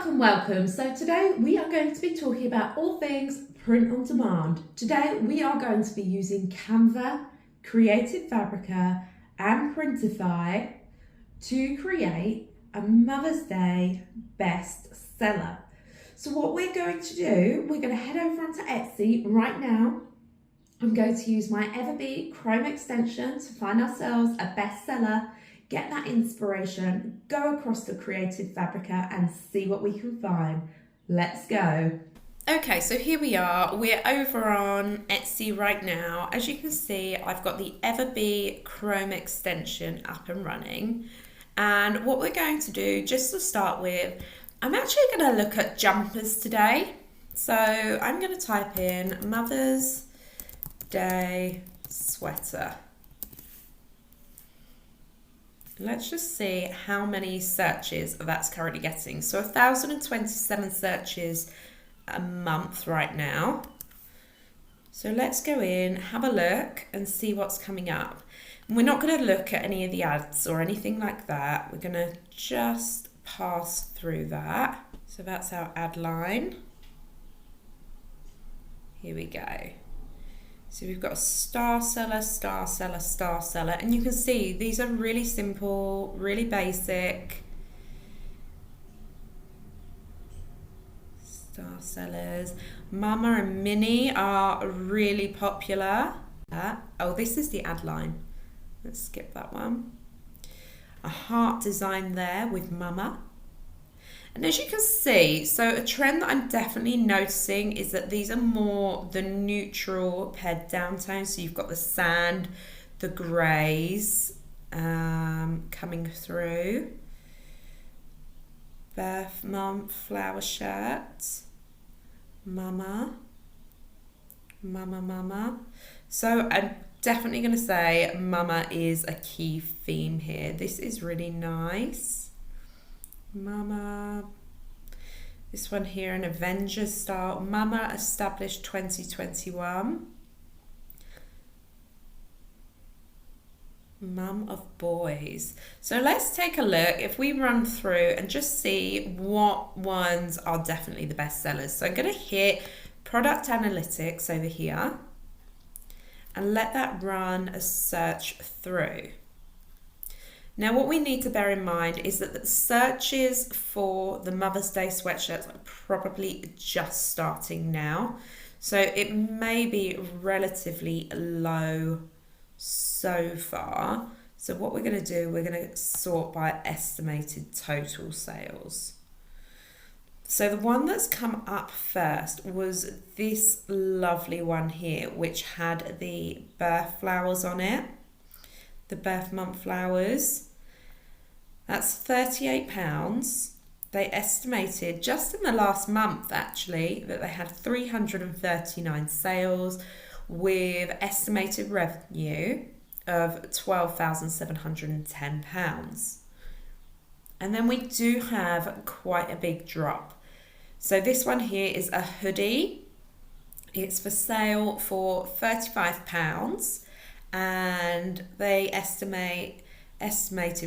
Welcome. So today we are going to be talking about all things print on demand. Today we are going to be using Canva, Creative Fabrica and Printify to create a Mother's Day bestseller. So what we're going to do, we're going to head over onto Etsy right now. I'm going to use my Everbee Chrome extension to find ourselves a bestseller, get that inspiration, go across to Creative Fabrica and see what we can find. Let's go. Okay, so here we are. We're over on Etsy right now. As you can see, I've got the Everbee Chrome extension up and running. And what we're going to do, just to start with, I'm actually going to look at jumpers today. So I'm going to type in Mother's Day sweater. Let's just see how many searches that's currently getting. So 1,027 searches a month right now. So let's go in, have a look and see what's coming up. And we're not going to look at any of the ads or anything like that. We're going to just pass through that. So that's our ad line. Here we go. So we've got a star seller, star seller, star seller, and you can see these are really simple, really basic. Star sellers. Mama and Minnie are really popular. Oh, this is the ad line. Let's skip that one. A heart design there with Mama. And as you can see, so a trend that I'm definitely noticing is that these are more the neutral pared down tones. So you've got the sand, the greys coming through. Birth month flower shirt. Mama. Mama, mama. So I'm definitely going to say Mama is a key theme here. This is really nice. Mama, this one here, an Avengers style. Mama established 2021. Mum of boys. So let's take a look if we run through and just see what ones are definitely the best sellers. So I'm going to hit product analytics over here and let that run a search through. Now what we need to bear in mind is that the searches for the Mother's Day sweatshirts are probably just starting now. So it may be relatively low so far. So what we're going to do, we're going to sort by estimated total sales. So the one that's come up first was this lovely one here, which had the birth flowers on it. The birth month flowers. That's £38. They estimated just in the last month actually that they had 339 sales with estimated revenue of £12,710. And then we do have quite a big drop. So this one here is a hoodie. It's for sale for £35 and they estimated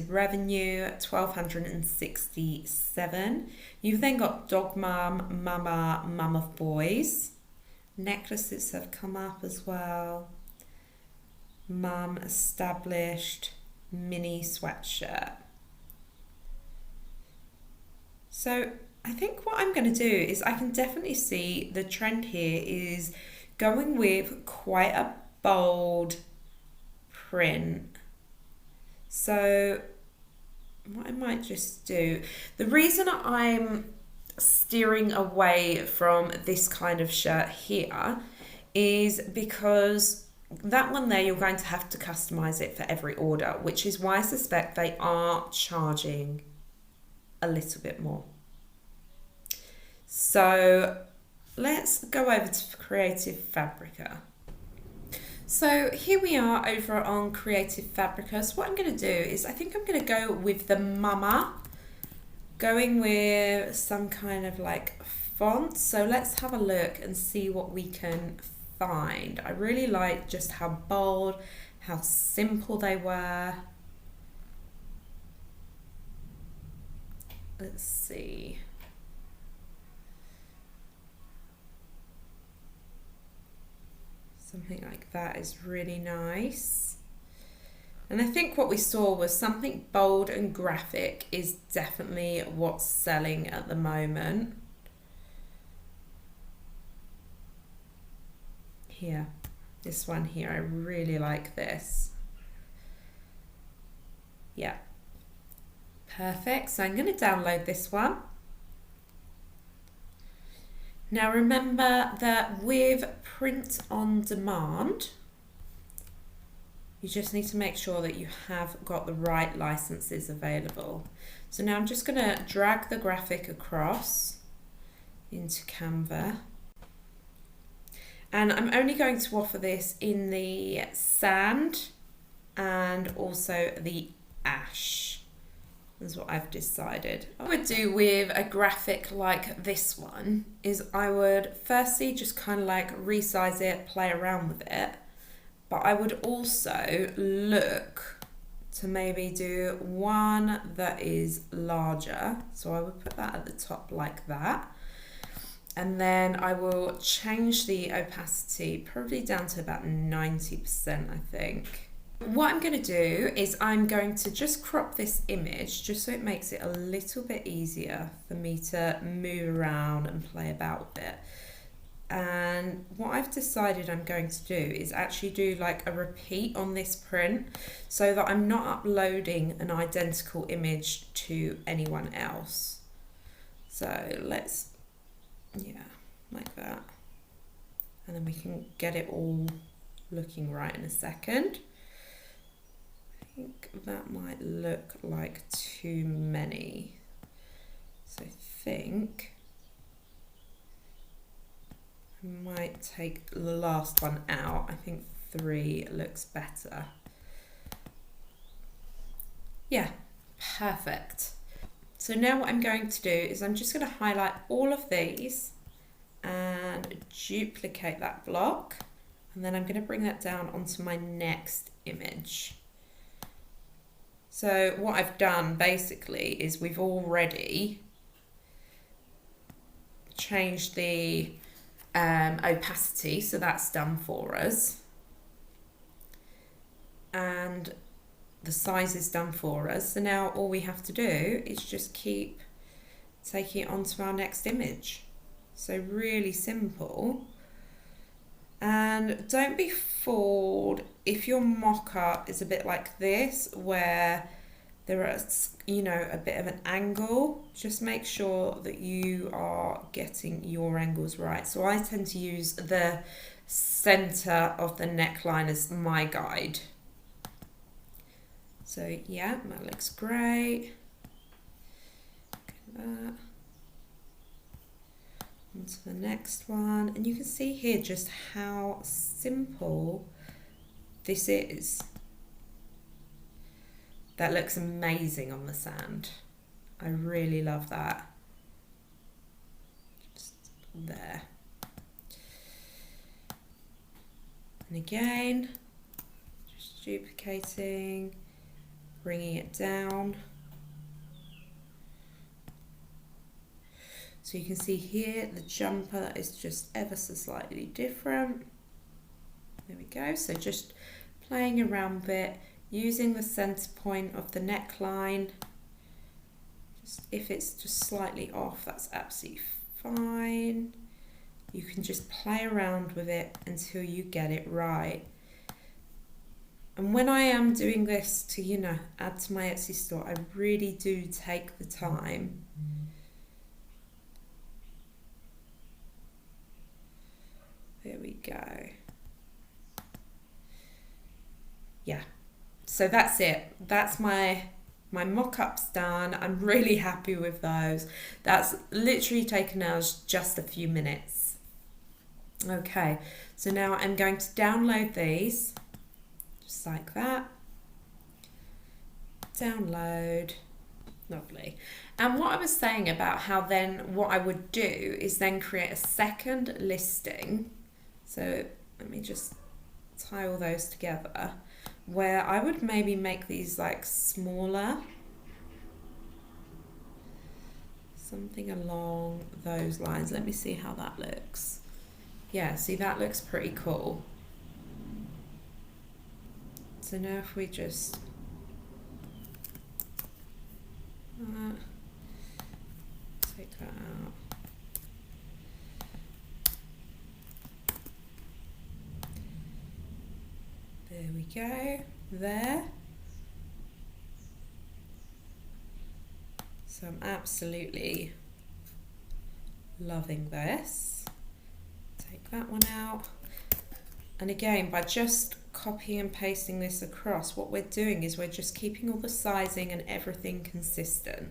revenue £1,267. You've then got dog mum, mama, mum of boys. Necklaces have come up as well. Mum established mini sweatshirt. So I think what I'm going to do is I can definitely see the trend here is going with quite a bold print. So what I might just do, the reason I'm steering away from this kind of shirt here is because that one there, you're going to have to customize it for every order, which is why I suspect they are charging a little bit more. So let's go over to Creative Fabrica. So here we are over on Creative Fabrica. So what I'm going to do is I think I'm going to go with the Mama, going with some kind of like font. So let's have a look and see what we can find. I really like just how bold, how simple they were. Let's see. Something like that is really nice. And I think what we saw was something bold and graphic is definitely what's selling at the moment. Here, this one here, I really like this. Yeah, perfect. So I'm going to download this one. Now remember that with print on demand, you just need to make sure that you have got the right licenses available. So now I'm just going to drag the graphic across into Canva. And I'm only going to offer this in the sand and also the ash. That's what I've decided. What I would do with a graphic like this one is I would firstly just kind of like resize it, play around with it. But I would also look to maybe do one that is larger. So I would put that at the top like that. And then I will change the opacity probably down to about 90%, I think. What I'm going to do is I'm going to just crop this image just so it makes it a little bit easier for me to move around and play about with it. And what I've decided I'm going to do is actually do like a repeat on this print so that I'm not uploading an identical image to anyone else. So let's, yeah, like that. And then we can get it all looking right in a second. I think that might look like too many. So I think I might take the last one out. I think 3 looks better. Yeah, perfect. So now what I'm going to do is I'm just going to highlight all of these and duplicate that block. And then I'm going to bring that down onto my next image. So what I've done basically is we've already changed the opacity, so that's done for us, and the size is done for us. So now all we have to do is just keep taking it onto our next image. So really simple. And don't be fooled if your mock-up is a bit like this where there is, you know, a bit of an angle. Just make sure that you are getting your angles right. So I tend to use the center of the neckline as my guide. So yeah, that looks great. Look at that. On to the next one, and you can see here just how simple this is. That looks amazing on the sand. I really love that. Just there. And again, just duplicating, bringing it down. So you can see here the jumper is just ever so slightly different. There we go. So just playing around with it, using the center point of the neckline. Just if it's just slightly off, that's absolutely fine. You can just play around with it until you get it right. And when I am doing this to, you know, add to my Etsy store, I really do take the time. There we go. Yeah, so that's it. That's my mock-ups done. I'm really happy with those. That's literally taken us just a few minutes. Okay, so now I'm going to download these, just like that. Download. Lovely. And what I was saying about how then what I would do is then create a second listing. So let me just tie all those together, where I would maybe make these like smaller, something along those lines. Let me see how that looks. Yeah, see, that looks pretty cool. So now if we just take that out. There we go, there. So I'm absolutely loving this. Take that one out. And again, by just copying and pasting this across, what we're doing is we're just keeping all the sizing and everything consistent.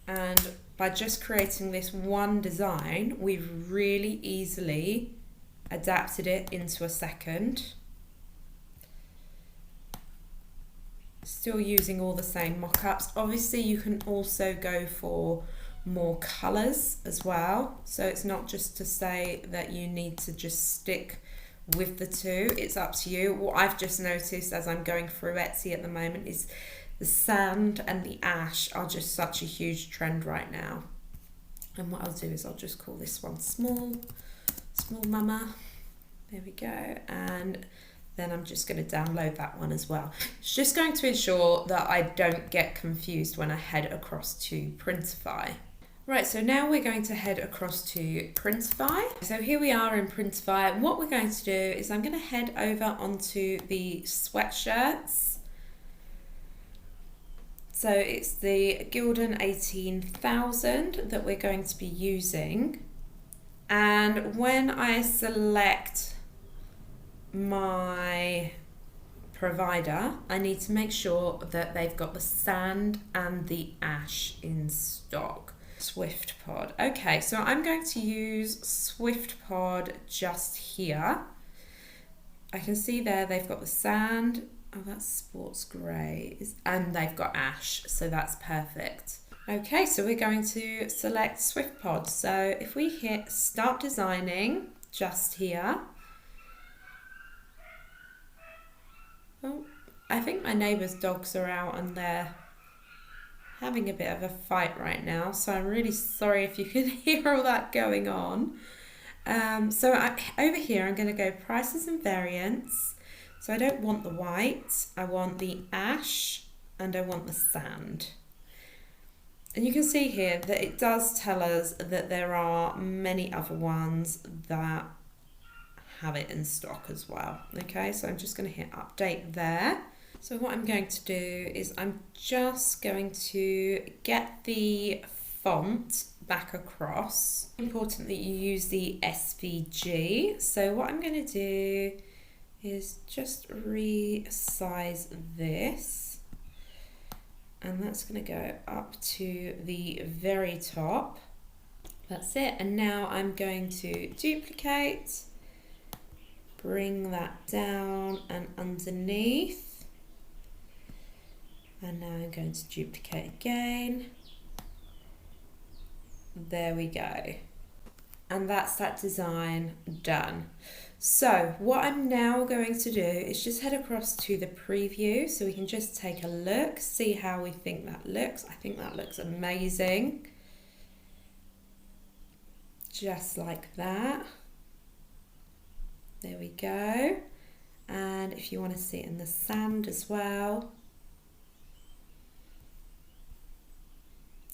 And by just creating this one design, we've really easily adapted it into a second. Still using all the same mock-ups. Obviously you can also go for more colours as well, so it's not just to say that you need to just stick with the two, it's up to you. What I've just noticed as I'm going through Etsy at the moment is the sand and the ash are just such a huge trend right now. And what I'll do is I'll just call this one small mama. There we go. And then I'm just going to download that one as well. It's just going to ensure that I don't get confused when I head across to Printify. Right, so now we're going to head across to Printify. So here we are in Printify. What we're going to do is I'm going to head over onto the sweatshirts. So it's the Gildan 18,000 that we're going to be using. And when I select my provider, I need to make sure that they've got the sand and the ash in stock. SwiftPod. Okay, so I'm going to use SwiftPod just here. I can see there they've got the sand. Oh, that's sports grey. And they've got ash, so that's perfect. Okay, so we're going to select SwiftPod. So if we hit Start Designing just here. Oh, I think my neighbour's dogs are out and they're having a bit of a fight right now, so I'm really sorry if you can hear all that going on. Over here I'm going to go prices and variants. So I don't want the white, I want the ash and I want the sand. And you can see here that it does tell us that there are many other ones that have it in stock as well. Okay, so I'm just going to hit update there. So what I'm going to do is I'm just going to get the font back across. Important that you use the SVG. So what I'm going to do is just resize this. And that's going to go up to the very top. That's it. And now I'm going to duplicate, bring that down and underneath. And now I'm going to duplicate again. There we go. And that's that design done. So what I'm now going to do is just head across to the preview so we can just take a look, see how we think that looks. I think that looks amazing. Just like that. There we go. And if you want to see it in the sand as well.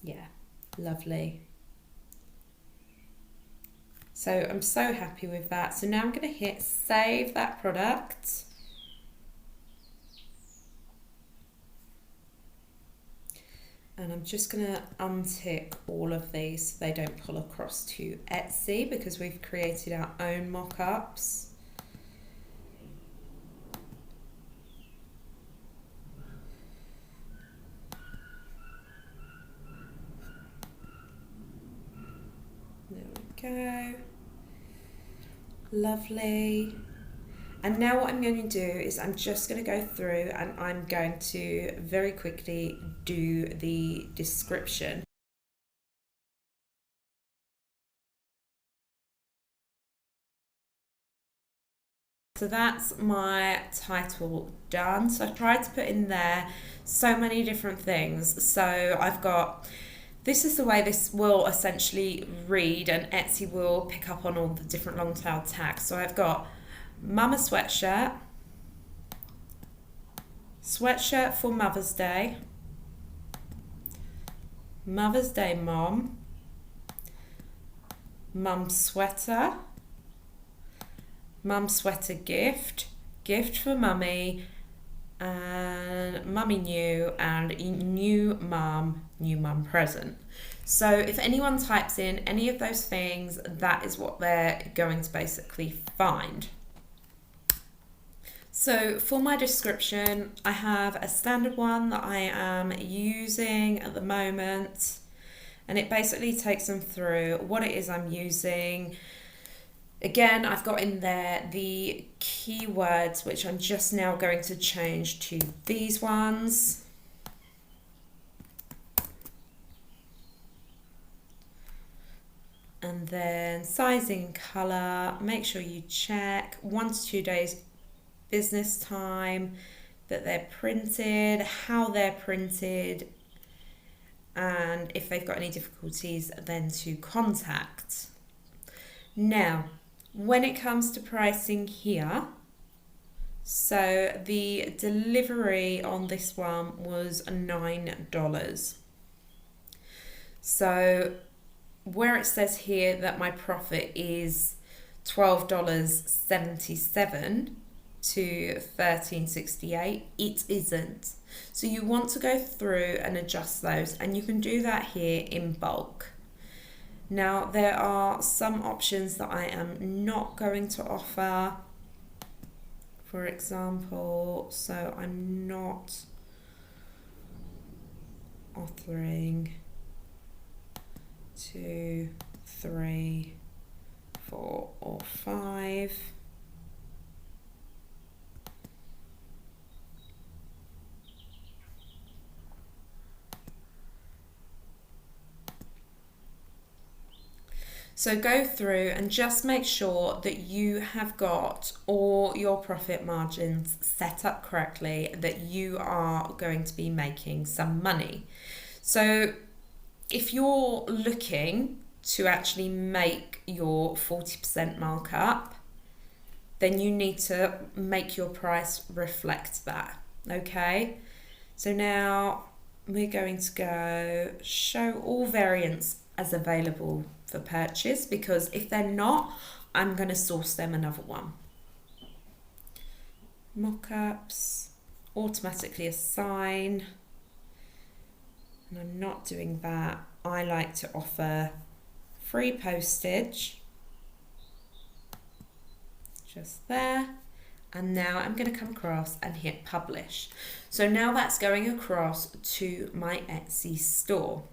Yeah, lovely. So I'm so happy with that. So now I'm going to hit save that product. And I'm just going to untick all of these so they don't pull across to Etsy because we've created our own mock-ups. Go. Lovely. And now what I'm going to do is I'm just going to go through and I'm going to very quickly do the description. So that's my title done. So I tried to put in there so many different things. So I've got, this is the way this will essentially read and Etsy will pick up on all the different long tail tags. So I've got Mama sweatshirt, sweatshirt for Mother's Day, Mother's Day mom, mum sweater, mum sweater gift, gift for mummy, and mummy new, and new mum present. So if anyone types in any of those things, that is what they're going to basically find. So for my description, I have a standard one that I am using at the moment, and it basically takes them through what it is I'm using. Again, I've got in there the keywords, which I'm just now going to change to these ones. And then sizing and colour, make sure you check 1 to 2 days business time, that they're printed, how they're printed, and if they've got any difficulties, then to contact. Now, when it comes to pricing here, so the delivery on this one was $9. So where it says here that my profit is $12.77 to $13.68, it isn't. So you want to go through and adjust those, and you can do that here in bulk. Now there are some options that I am not going to offer. For example, so I'm not offering 2, 3, 4, or 5. So go through and just make sure that you have got all your profit margins set up correctly, that you are going to be making some money. So if you're looking to actually make your 40% markup, then you need to make your price reflect that, okay? So now we're going to go show all variants as available for purchase, because if they're not, I'm going to source them another one. Mockups, automatically assign, and I'm not doing that. I like to offer free postage, just there. And now I'm going to come across and hit publish. So now that's going across to my Etsy store.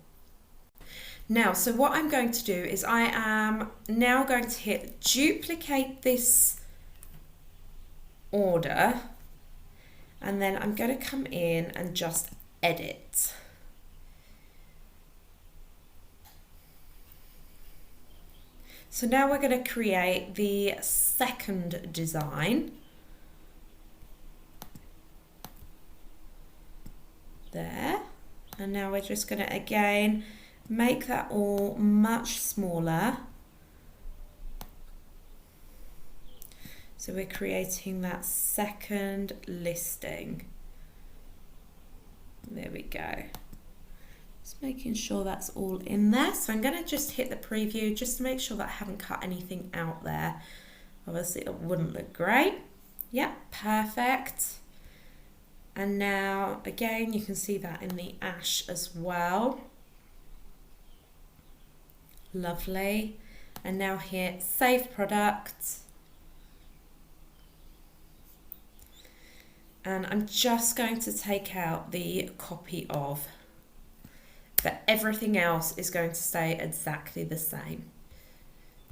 Now, so what I'm going to do is I am now going to hit duplicate this order, and then I'm going to come in and just edit. So now we're going to create the second design. There. And now we're just going to again make that all much smaller. So we're creating that second listing. There we go. Just making sure that's all in there. So I'm going to just hit the preview just to make sure that I haven't cut anything out there. Obviously it wouldn't look great. Yep, perfect. And now again, you can see that in the ash as well. Lovely. And now hit save product. And I'm just going to take out the copy of, but everything else is going to stay exactly the same.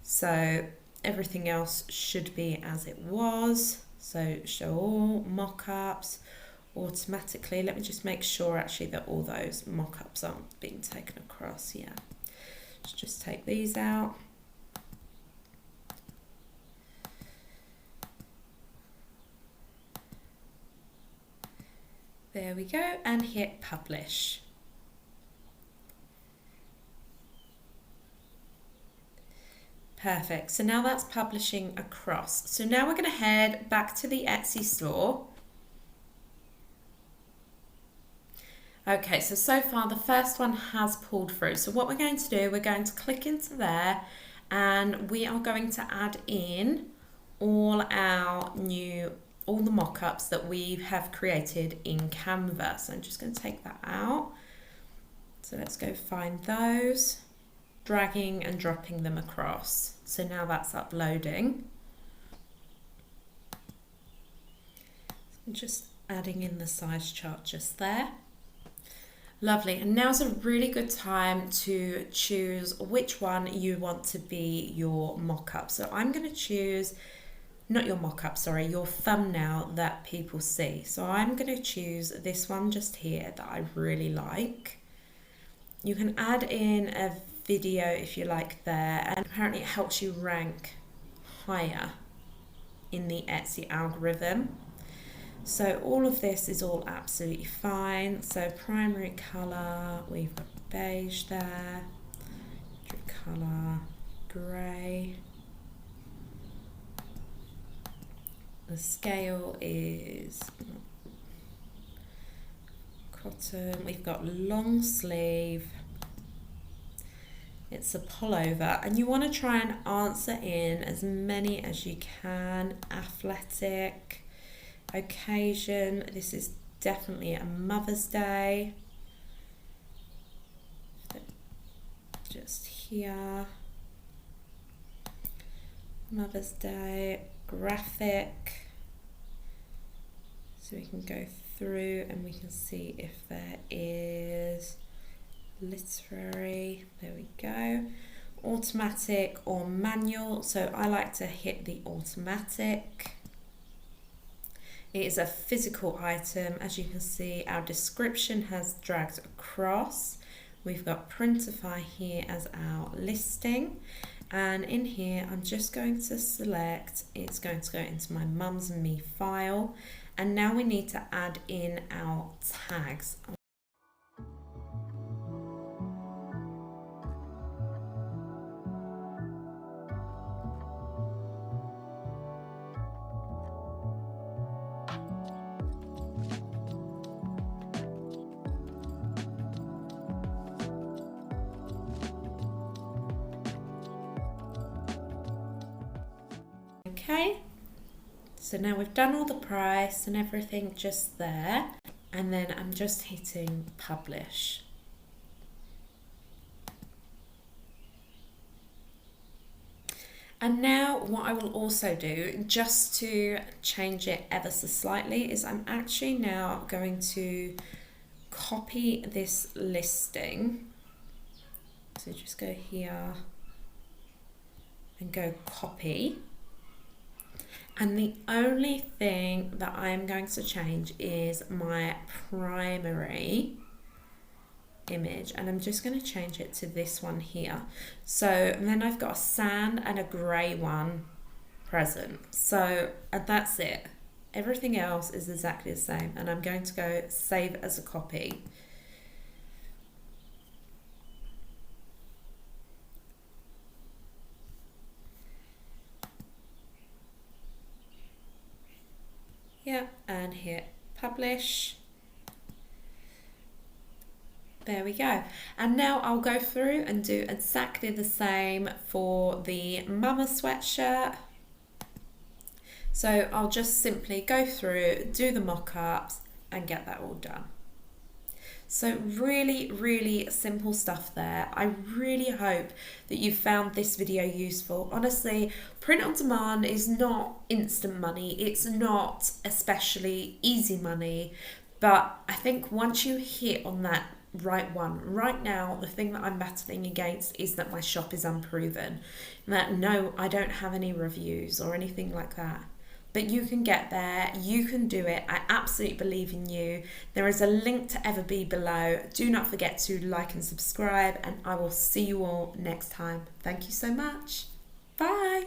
So everything else should be as it was. So show all mock-ups automatically. Let me just make sure actually that all those mock-ups aren't being taken across. Yeah, let's just take these out. There we go, and hit publish. Perfect. So now that's publishing across. So now we're going to head back to the Etsy store. Okay, so far the first one has pulled through. So what we're going to do, we're going to click into there and we are going to add in all the mock-ups that we have created in Canva. So I'm just going to take that out. So let's go find those, dragging and dropping them across. So now that's uploading. I'm just adding in the size chart just there. Lovely, and now's a really good time to choose which one you want to be your mock-up. So I'm going to choose, not your mock-up, sorry, your thumbnail that people see. So I'm going to choose this one just here that I really like. You can add in a video if you like there, and apparently it helps you rank higher in the Etsy algorithm. So all of this is all absolutely fine. So primary colour, we've got beige there, colour, grey. The scale is cotton. We've got long sleeve. It's a pullover, and you want to try and answer in as many as you can. Athletic. Occasion, this is definitely a Mother's Day. Just here. Mother's Day. Graphic. So we can go through and we can see if there is literary. There we go. Automatic or manual. So I like to hit the automatic. It is a physical item. As you can see, our description has dragged across. We've got Printify here as our listing. And in here, I'm just going to select, it's going to go into my Mums and Me file. And now we need to add in our tags. Okay, so now we've done all the price and everything just there, and then I'm just hitting publish. And now what I will also do, just to change it ever so slightly, is I'm actually now going to copy this listing. So just go here and go copy. And the only thing that I'm going to change is my primary image, and I'm just going to change it to this one here. So and then I've got a sand and a grey one present. So and that's it. Everything else is exactly the same, and I'm going to go save as a copy. Yeah, and hit publish. There we go. And now I'll go through and do exactly the same for the mama sweatshirt. So I'll just simply go through, do the mock-ups and get that all done. So really, really simple stuff there. I really hope that you found this video useful. Honestly, print on demand is not instant money. It's not especially easy money, but I think once you hit on that right one, right now, the thing that I'm battling against is that my shop is unproven. That no, I don't have any reviews or anything like that. But you can get there, you can do it. I absolutely believe in you. There is a link to Everbee below. Do not forget to like and subscribe, and I will see you all next time. Thank you so much. Bye.